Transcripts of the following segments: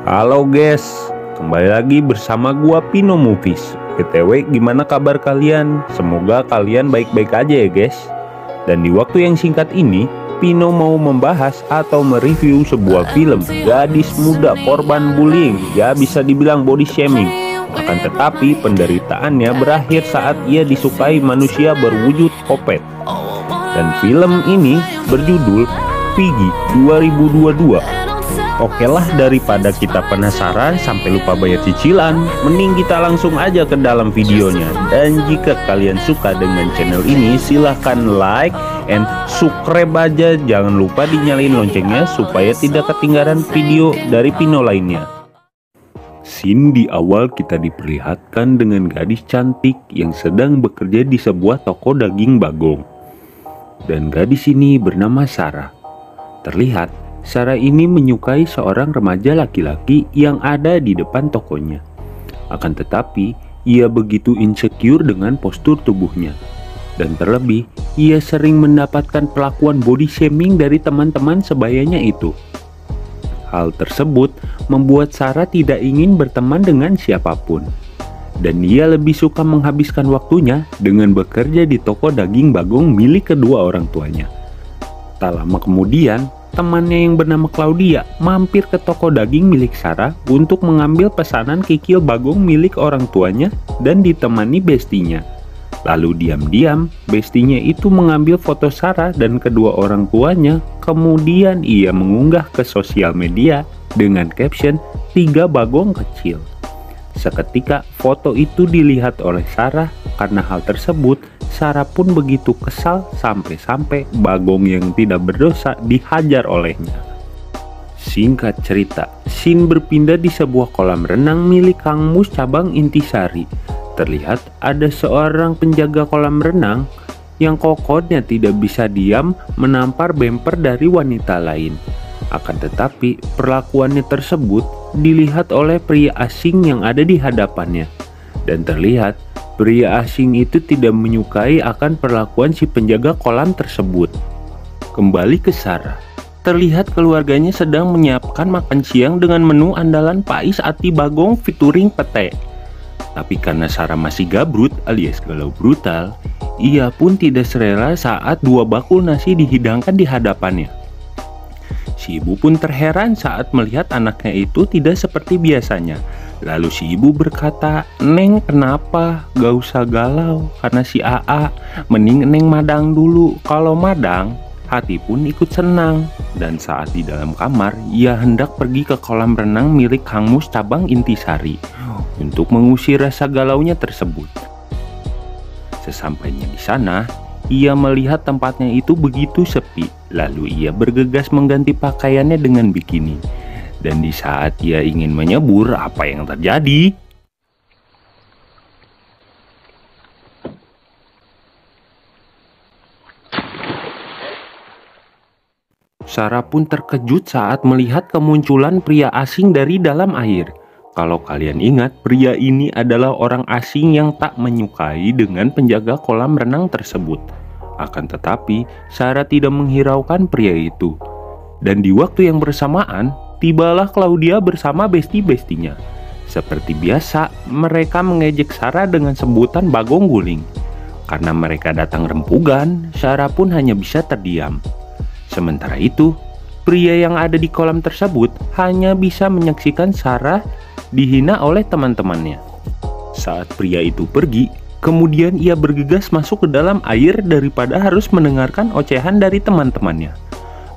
Halo guys, kembali lagi bersama gua Pino Movies. BTW gimana kabar kalian? Semoga kalian baik-baik aja ya guys. Dan di waktu yang singkat ini, Pino mau membahas atau mereview sebuah film gadis muda korban bullying, ya bisa dibilang body shaming. Akan tetapi penderitaannya berakhir saat ia disukai manusia berwujud kopet. Dan film ini berjudul Piggy 2022. Oke lah, daripada kita penasaran sampai lupa bayar cicilan, mending kita langsung aja ke dalam videonya. Dan jika kalian suka dengan channel ini, silahkan like and subscribe aja. Jangan lupa dinyalain loncengnya supaya tidak ketinggalan video dari Pino lainnya. Scene di awal kita diperlihatkan dengan gadis cantik yang sedang bekerja di sebuah toko daging bagong. Dan gadis ini bernama Sarah. Terlihat Sarah ini menyukai seorang remaja laki-laki yang ada di depan tokonya. Akan tetapi, ia begitu insecure dengan postur tubuhnya. Dan terlebih, ia sering mendapatkan perlakuan body shaming dari teman-teman sebayanya itu. Hal tersebut membuat Sarah tidak ingin berteman dengan siapapun. Dan ia lebih suka menghabiskan waktunya dengan bekerja di toko daging bagong milik kedua orang tuanya. Tak lama kemudian, temannya yang bernama Claudia mampir ke toko daging milik Sarah untuk mengambil pesanan kikil bagong milik orang tuanya dan ditemani bestinya. Lalu diam-diam, bestinya itu mengambil foto Sarah dan kedua orang tuanya, kemudian ia mengunggah ke sosial media dengan caption 3 bagong kecil. Seketika foto itu dilihat oleh Sarah. Karena hal tersebut, Sarah pun begitu kesal sampai-sampai bagong yang tidak berdosa dihajar olehnya. Singkat cerita, scene berpindah di sebuah kolam renang milik Kang Mus cabang Intisari. Terlihat ada seorang penjaga kolam renang yang kokohnya tidak bisa diam menampar bemper dari wanita lain. Akan tetapi, perlakuannya tersebut dilihat oleh pria asing yang ada di hadapannya. Dan terlihat pria asing itu tidak menyukai akan perlakuan si penjaga kolam tersebut. Kembali ke Sarah. Terlihat keluarganya sedang menyiapkan makan siang dengan menu andalan Pais Ati Bagong featuring pete. Tapi karena Sarah masih gabrut alias galau brutal, ia pun tidak serela saat 2 bakul nasi dihidangkan di hadapannya. Si ibu pun terheran saat melihat anaknya itu tidak seperti biasanya. Lalu si ibu berkata, "Neng kenapa? Gak usah galau, karena si AA, mending Neng madang dulu. Kalau madang, hati pun ikut senang." Dan saat di dalam kamar, ia hendak pergi ke kolam renang milik Kang Mus cabang Intisari untuk mengusir rasa galaunya tersebut. Sesampainya di sana, ia melihat tempatnya itu begitu sepi. Lalu ia bergegas mengganti pakaiannya dengan bikini. Dan di saat ia ingin menyebur, apa yang terjadi? Sarah pun terkejut saat melihat kemunculan pria asing dari dalam air. Kalau kalian ingat, pria ini adalah orang asing yang tak menyukai dengan penjaga kolam renang tersebut. Akan tetapi, Sarah tidak menghiraukan pria itu. Dan di waktu yang bersamaan, tibalah Claudia bersama besti-bestinya. Seperti biasa, mereka mengejek Sarah dengan sebutan bagong guling. Karena mereka datang rempugan, Sarah pun hanya bisa terdiam. Sementara itu, pria yang ada di kolam tersebut hanya bisa menyaksikan Sarah dihina oleh teman-temannya. Saat pria itu pergi, kemudian ia bergegas masuk ke dalam air daripada harus mendengarkan ocehan dari teman-temannya.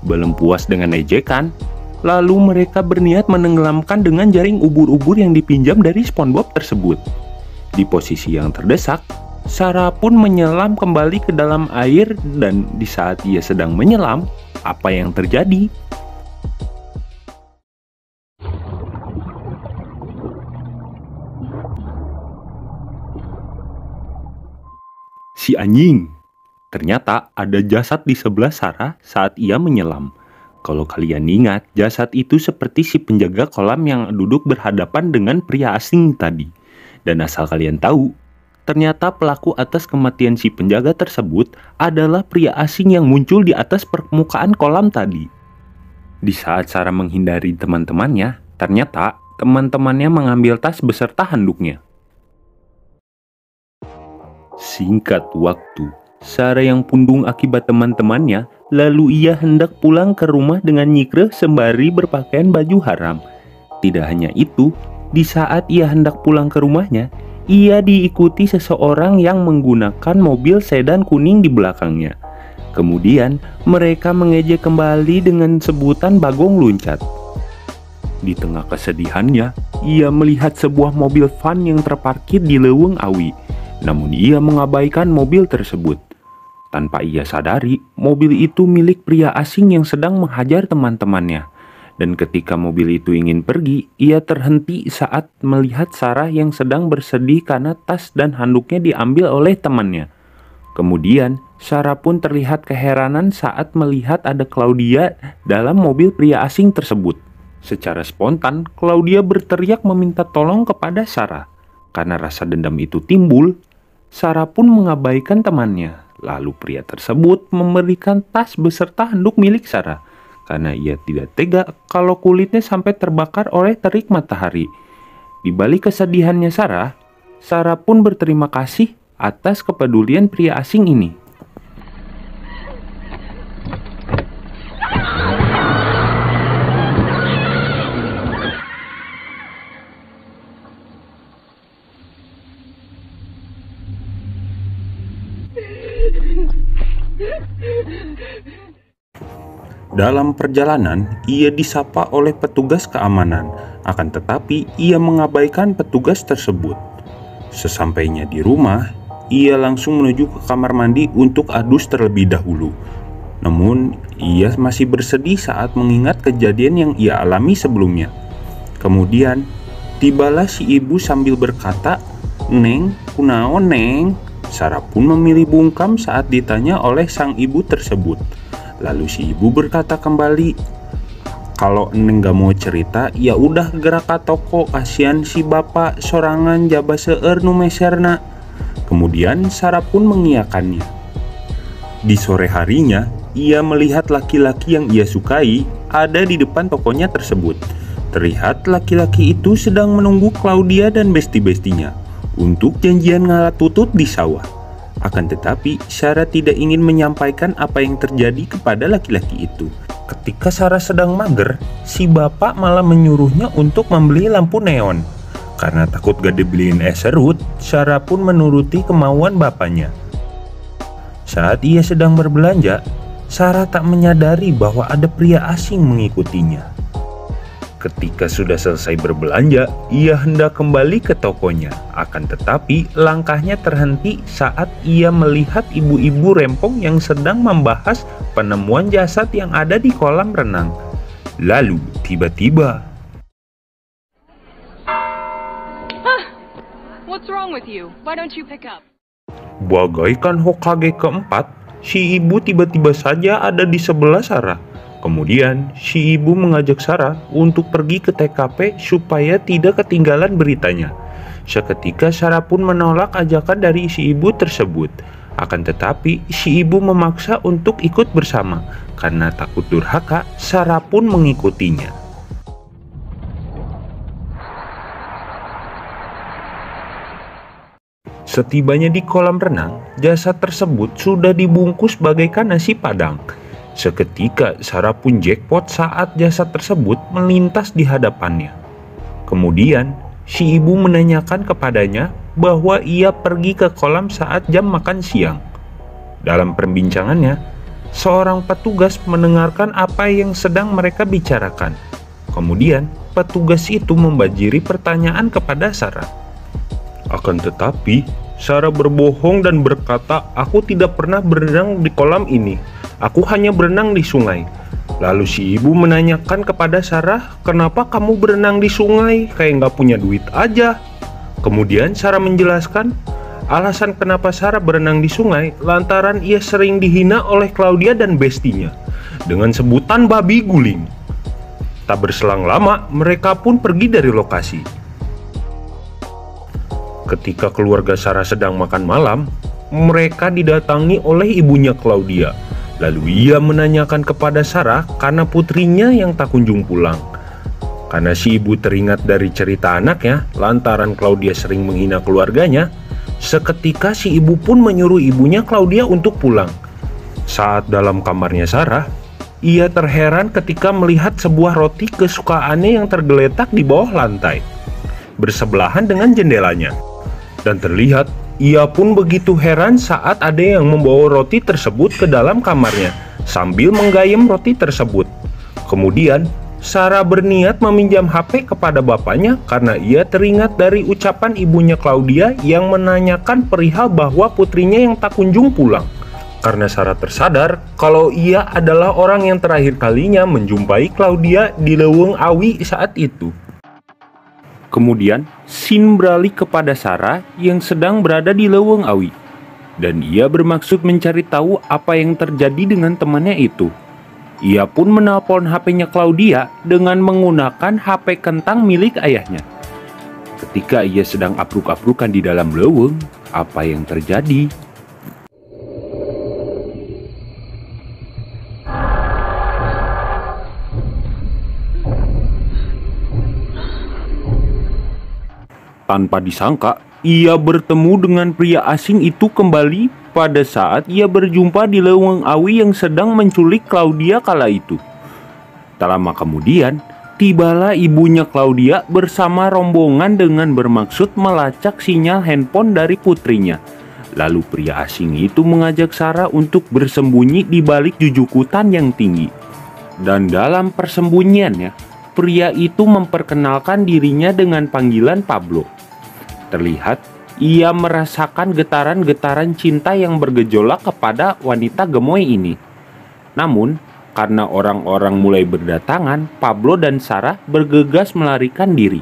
Belum puas dengan ejekan, lalu mereka berniat menenggelamkan dengan jaring ubur-ubur yang dipinjam dari SpongeBob tersebut. Di posisi yang terdesak, Sarah pun menyelam kembali ke dalam air dan di saat ia sedang menyelam, apa yang terjadi? Si anjing! Ternyata ada jasad di sebelah Sarah saat ia menyelam. Kalau kalian ingat, jasad itu seperti si penjaga kolam yang duduk berhadapan dengan pria asing tadi. Dan asal kalian tahu, ternyata pelaku atas kematian si penjaga tersebut adalah pria asing yang muncul di atas permukaan kolam tadi. Di saat Sarah menghindari teman-temannya, Ternyata teman-temannya mengambil tas beserta handuknya. Singkat waktu, Sarah yang pundung akibat teman-temannya, lalu ia hendak pulang ke rumah dengan nyikreh sembari berpakaian baju haram. Tidak hanya itu, di saat ia hendak pulang ke rumahnya, ia diikuti seseorang yang menggunakan mobil sedan kuning di belakangnya. Kemudian, mereka mengejek kembali dengan sebutan bagong luncat. Di tengah kesedihannya, ia melihat sebuah mobil van yang terparkir di Leuweung Awi. Namun ia mengabaikan mobil tersebut. Tanpa ia sadari, mobil itu milik pria asing yang sedang menghajar teman-temannya. Dan ketika mobil itu ingin pergi, ia terhenti saat melihat Sarah yang sedang bersedih karena tas dan handuknya diambil oleh temannya. Kemudian, Sarah pun terlihat keheranan saat melihat ada Claudia dalam mobil pria asing tersebut. Secara spontan, Claudia berteriak meminta tolong kepada Sarah. Karena rasa dendam itu timbul, Sarah pun mengabaikan temannya. Lalu pria tersebut memberikan tas beserta handuk milik Sarah. Karena ia tidak tega kalau kulitnya sampai terbakar oleh terik matahari. Di balik kesedihannya Sarah pun berterima kasih atas kepedulian pria asing ini. Dalam perjalanan, ia disapa oleh petugas keamanan, akan tetapi ia mengabaikan petugas tersebut. Sesampainya di rumah, ia langsung menuju ke kamar mandi untuk adus terlebih dahulu. Namun, ia masih bersedih saat mengingat kejadian yang ia alami sebelumnya. Kemudian, tibalah si ibu sambil berkata, "Neng, kunaon neng?" Sarah pun memilih bungkam saat ditanya oleh sang ibu tersebut. Lalu si ibu berkata kembali, "Kalau neng gak mau cerita, ya udah gerak ke toko, kasihan si bapak sorangan jaba seueur nu meserna." Kemudian Sarah pun mengiyakannya. Di sore harinya, ia melihat laki-laki yang ia sukai ada di depan tokonya tersebut. Terlihat laki-laki itu sedang menunggu Claudia dan besti-bestinya untuk janjian ngalah tutut di sawah. Akan tetapi, Sarah tidak ingin menyampaikan apa yang terjadi kepada laki-laki itu. Ketika Sarah sedang mager, si bapak malah menyuruhnya untuk membeli lampu neon. Karena takut gak dibeliin es serut, Sarah pun menuruti kemauan bapaknya. Saat ia sedang berbelanja, Sarah tak menyadari bahwa ada pria asing mengikutinya. Ketika sudah selesai berbelanja, ia hendak kembali ke tokonya. Akan tetapi, langkahnya terhenti saat ia melihat ibu-ibu rempong yang sedang membahas penemuan jasad yang ada di kolam renang. Lalu, tiba-tiba, What's wrong with you? Why don't you pick up? bagaikan Hokage keempat, si ibu tiba-tiba saja ada di sebelah Sarah. Kemudian, si ibu mengajak Sarah untuk pergi ke TKP supaya tidak ketinggalan beritanya. Seketika Sarah pun menolak ajakan dari si ibu tersebut. Akan tetapi, si ibu memaksa untuk ikut bersama. Karena takut durhaka, Sarah pun mengikutinya. Setibanya di kolam renang, jasad tersebut sudah dibungkus bagaikan nasi padang. Seketika Sarah pun jackpot saat jasad tersebut melintas di hadapannya. Kemudian, si ibu menanyakan kepadanya bahwa ia pergi ke kolam saat jam makan siang. Dalam perbincangannya, seorang petugas mendengarkan apa yang sedang mereka bicarakan. Kemudian, petugas itu membajiri pertanyaan kepada Sarah. Akan tetapi, Sarah berbohong dan berkata, "Aku tidak pernah berenang di kolam ini. Aku hanya berenang di sungai." Lalu si ibu menanyakan kepada Sarah, "Kenapa kamu berenang di sungai? Kayak nggak punya duit aja." Kemudian Sarah menjelaskan, alasan kenapa Sarah berenang di sungai lantaran ia sering dihina oleh Claudia dan bestinya dengan sebutan babi guling. Tak berselang lama, mereka pun pergi dari lokasi. Ketika keluarga Sarah sedang makan malam, mereka didatangi oleh ibunya Claudia. Lalu ia menanyakan kepada Sarah karena putrinya yang tak kunjung pulang. Karena si ibu teringat dari cerita anaknya, lantaran Claudia sering menghina keluarganya, seketika si ibu pun menyuruh ibunya Claudia untuk pulang. Saat dalam kamarnya Sarah, ia terheran ketika melihat sebuah roti kesukaannya yang tergeletak di bawah lantai, bersebelahan dengan jendelanya. Dan terlihat, ia pun begitu heran saat ada yang membawa roti tersebut ke dalam kamarnya, sambil menggayam roti tersebut. Kemudian, Sarah berniat meminjam HP kepada bapaknya karena ia teringat dari ucapan ibunya Claudia yang menanyakan perihal bahwa putrinya yang tak kunjung pulang. Karena Sarah tersadar kalau ia adalah orang yang terakhir kalinya menjumpai Claudia di Leuweung Awi saat itu. Kemudian, scene beralih kepada Sarah yang sedang berada di Leuweung Awi. Dan ia bermaksud mencari tahu apa yang terjadi dengan temannya itu. Ia pun menelpon HP-nya Claudia dengan menggunakan HP kentang milik ayahnya. Ketika ia sedang abruk-abrukan di dalam leuweung, apa yang terjadi? Tanpa disangka, ia bertemu dengan pria asing itu kembali pada saat ia berjumpa di Leuweung Awi yang sedang menculik Claudia kala itu. Tak lama kemudian, tibalah ibunya Claudia bersama rombongan dengan bermaksud melacak sinyal handphone dari putrinya. Lalu pria asing itu mengajak Sarah untuk bersembunyi di balik jujukutan yang tinggi. Dan dalam persembunyiannya, pria itu memperkenalkan dirinya dengan panggilan Pablo. Terlihat ia merasakan getaran-getaran cinta yang bergejolak kepada wanita gemoy ini. Namun, karena orang-orang mulai berdatangan, Pablo dan Sarah bergegas melarikan diri.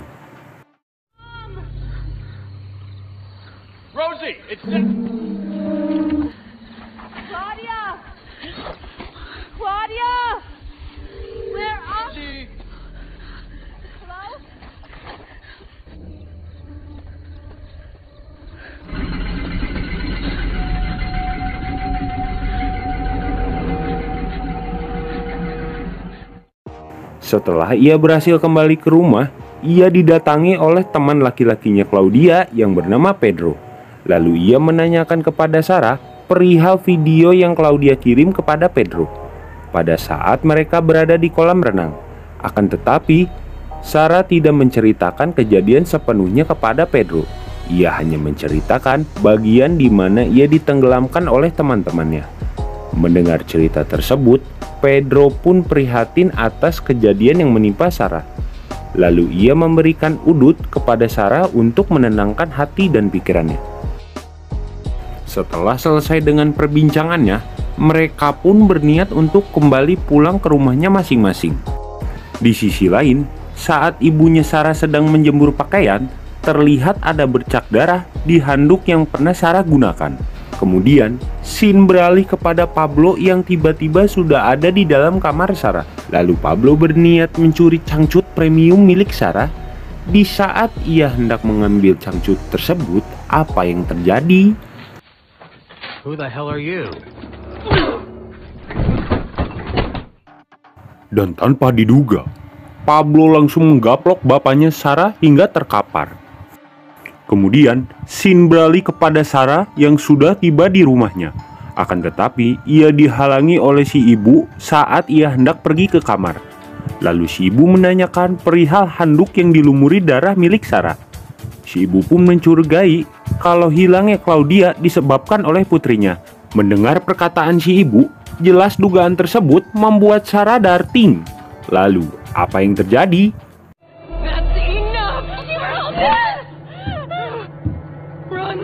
Rosie, it's Claudia! Claudia! Where are you? Hello? Setelah ia berhasil kembali ke rumah, ia didatangi oleh teman laki-lakinya Claudia yang bernama Pedro. Lalu ia menanyakan kepada Sarah perihal video yang Claudia kirim kepada Pedro pada saat mereka berada di kolam renang. Akan tetapi, Sarah tidak menceritakan kejadian sepenuhnya kepada Pedro. Ia hanya menceritakan bagian di mana ia ditenggelamkan oleh teman-temannya. Mendengar cerita tersebut, Pedro pun prihatin atas kejadian yang menimpa Sarah. Lalu ia memberikan udut kepada Sarah untuk menenangkan hati dan pikirannya. Setelah selesai dengan perbincangannya, mereka pun berniat untuk kembali pulang ke rumahnya masing-masing. Di sisi lain, saat ibunya Sarah sedang menjemur pakaian, terlihat ada bercak darah di handuk yang pernah Sarah gunakan. Kemudian, scene beralih kepada Pablo yang tiba-tiba sudah ada di dalam kamar Sarah. Lalu Pablo berniat mencuri cangcut premium milik Sarah. Di saat ia hendak mengambil cangcut tersebut, apa yang terjadi? Who the hell are you? Dan tanpa diduga, Pablo langsung menggaplok bapaknya Sarah hingga terkapar. Kemudian, scene beralih kepada Sarah yang sudah tiba di rumahnya. Akan tetapi, ia dihalangi oleh si ibu saat ia hendak pergi ke kamar. Lalu si ibu menanyakan perihal handuk yang dilumuri darah milik Sarah. Si ibu pun mencurigai kalau hilangnya Claudia disebabkan oleh putrinya. Mendengar perkataan si ibu, jelas dugaan tersebut membuat Sarah darting. Lalu, apa yang terjadi? That's enough! You're all dead! Run!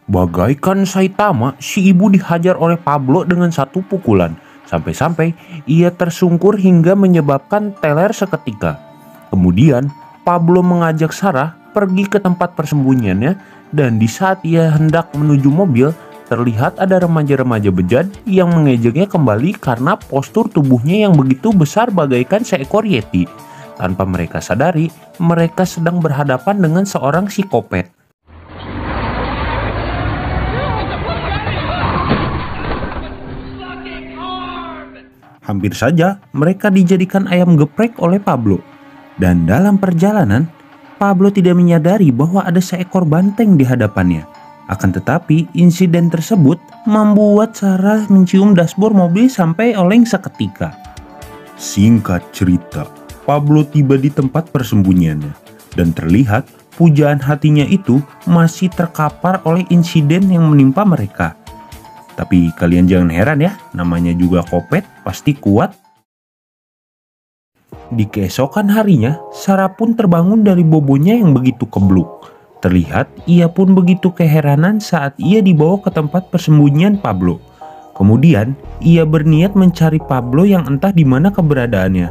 Bagaikan Saitama, si ibu dihajar oleh Pablo dengan satu pukulan. Sampai-sampai ia tersungkur hingga menyebabkan teler seketika. Kemudian, Pablo mengajak Sarah pergi ke tempat persembunyiannya, dan di saat ia hendak menuju mobil, terlihat ada remaja-remaja bejat yang mengejeknya kembali karena postur tubuhnya yang begitu besar bagaikan seekor yeti. Tanpa mereka sadari, mereka sedang berhadapan dengan seorang psikopat. Hampir saja mereka dijadikan ayam geprek oleh Pablo. Dan dalam perjalanan, Pablo tidak menyadari bahwa ada seekor banteng di hadapannya. Akan tetapi, insiden tersebut membuat Sarah mencium dashboard mobil sampai oleng seketika. Singkat cerita, Pablo tiba di tempat persembunyiannya dan terlihat pujaan hatinya itu masih terkapar oleh insiden yang menimpa mereka. Tapi kalian jangan heran ya, namanya juga Kopet, pasti kuat. Di keesokan harinya, Sarah pun terbangun dari bobonya yang begitu kebluk. Terlihat ia pun begitu keheranan saat ia dibawa ke tempat persembunyian Pablo. Kemudian, ia berniat mencari Pablo yang entah di mana keberadaannya.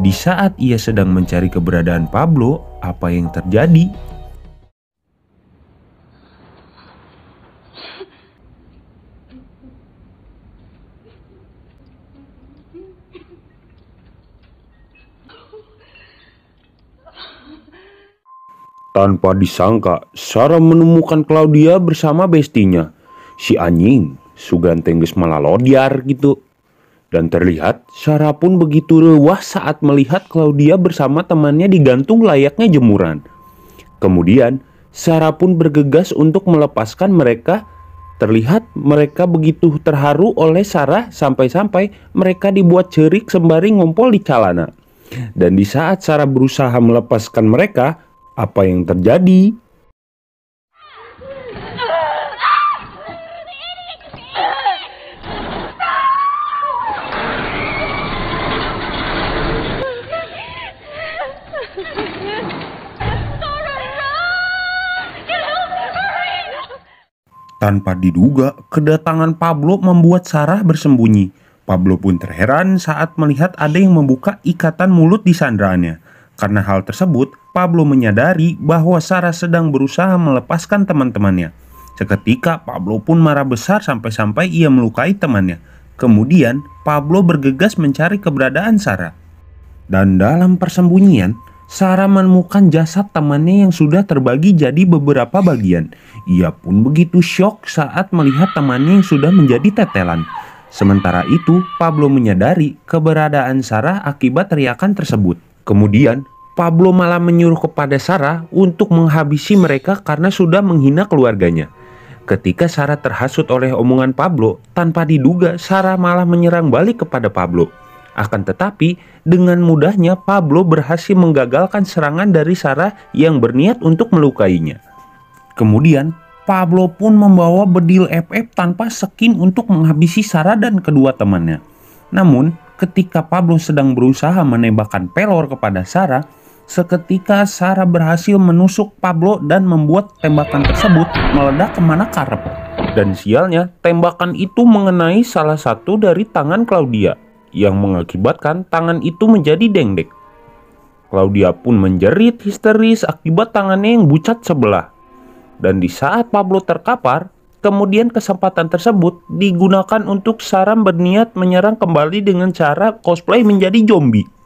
Di saat ia sedang mencari keberadaan Pablo, apa yang terjadi? Tanpa disangka, Sarah menemukan Claudia bersama bestinya, si anjing, Suganteng geus malalodiar gitu. Dan terlihat Sarah pun begitu rewah saat melihat Claudia bersama temannya digantung layaknya jemuran. Kemudian Sarah pun bergegas untuk melepaskan mereka. Terlihat mereka begitu terharu oleh Sarah sampai-sampai mereka dibuat cerik sembari ngompol di celana. Dan di saat Sarah berusaha melepaskan mereka, apa yang terjadi? Tanpa diduga, kedatangan Pablo membuat Sarah bersembunyi. Pablo pun terheran saat melihat ada yang membuka ikatan mulut di sandraannya. Karena hal tersebut, Pablo menyadari bahwa Sarah sedang berusaha melepaskan teman-temannya. Seketika, Pablo pun marah besar sampai-sampai ia melukai temannya. Kemudian, Pablo bergegas mencari keberadaan Sarah. Dan dalam persembunyian, Sarah menemukan jasad temannya yang sudah terbagi jadi beberapa bagian. Ia pun begitu syok saat melihat temannya yang sudah menjadi tetelan. Sementara itu, Pablo menyadari keberadaan Sarah akibat teriakan tersebut. Kemudian, Pablo malah menyuruh kepada Sarah untuk menghabisi mereka karena sudah menghina keluarganya. Ketika Sarah terhasut oleh omongan Pablo, tanpa diduga Sarah malah menyerang balik kepada Pablo. Akan tetapi, dengan mudahnya Pablo berhasil menggagalkan serangan dari Sarah yang berniat untuk melukainya. Kemudian, Pablo pun membawa bedil FF tanpa skin untuk menghabisi Sarah dan kedua temannya. Namun, ketika Pablo sedang berusaha menembakkan pelor kepada Sarah, seketika Sarah berhasil menusuk Pablo dan membuat tembakan tersebut meledak kemana karep. Dan sialnya, tembakan itu mengenai salah satu dari tangan Claudia, yang mengakibatkan tangan itu menjadi dengdek. Claudia pun menjerit histeris akibat tangannya yang bucat sebelah. Dan di saat Pablo terkapar, kemudian kesempatan tersebut digunakan untuk Sarah berniat menyerang kembali dengan cara cosplay menjadi zombie.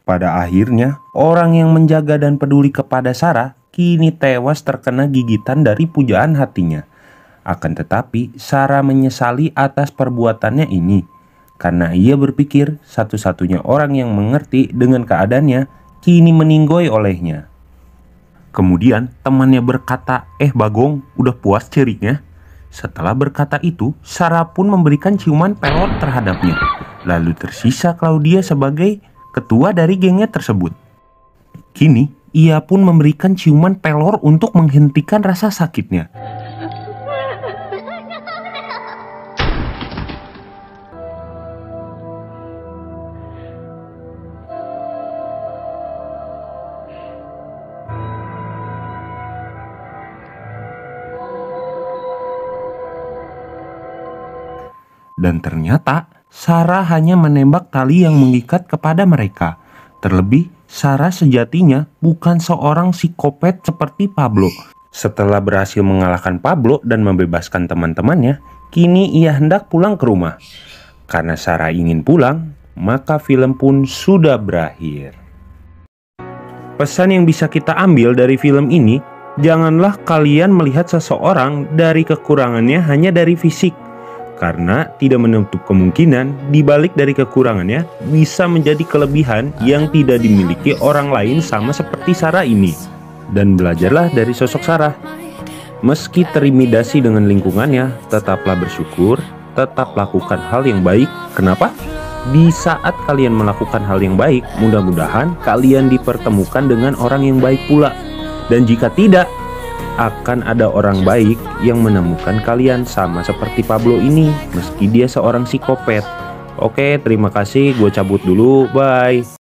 Pada akhirnya, orang yang menjaga dan peduli kepada Sarah kini tewas terkena gigitan dari pujaan hatinya. Akan tetapi, Sarah menyesali atas perbuatannya ini, karena ia berpikir satu-satunya orang yang mengerti dengan keadaannya kini meninggoy olehnya. Kemudian temannya berkata, Bagong, udah puas ceriknya? Setelah berkata itu, Sarah pun memberikan ciuman pelor terhadapnya. Lalu tersisa Claudia sebagai ketua dari gengnya tersebut. Kini, ia pun memberikan ciuman pelor untuk menghentikan rasa sakitnya. Dan ternyata Sarah hanya menembak tali yang mengikat kepada mereka. Terlebih, Sarah sejatinya bukan seorang psikopat seperti Pablo. Setelah berhasil mengalahkan Pablo dan membebaskan teman-temannya, kini ia hendak pulang ke rumah. Karena Sarah ingin pulang, maka film pun sudah berakhir. Pesan yang bisa kita ambil dari film ini, janganlah kalian melihat seseorang dari kekurangannya hanya dari fisik. Karena tidak menutup kemungkinan di balik dari kekurangannya bisa menjadi kelebihan yang tidak dimiliki orang lain sama seperti Sarah ini. Dan belajarlah dari sosok Sarah. Meski terintimidasi dengan lingkungannya, tetaplah bersyukur, tetap lakukan hal yang baik. Kenapa? Di saat kalian melakukan hal yang baik, mudah-mudahan kalian dipertemukan dengan orang yang baik pula. Dan jika tidak, akan ada orang baik yang menemukan kalian sama seperti Pablo ini, meski dia seorang psikopat. Oke, terima kasih, gue cabut dulu, bye.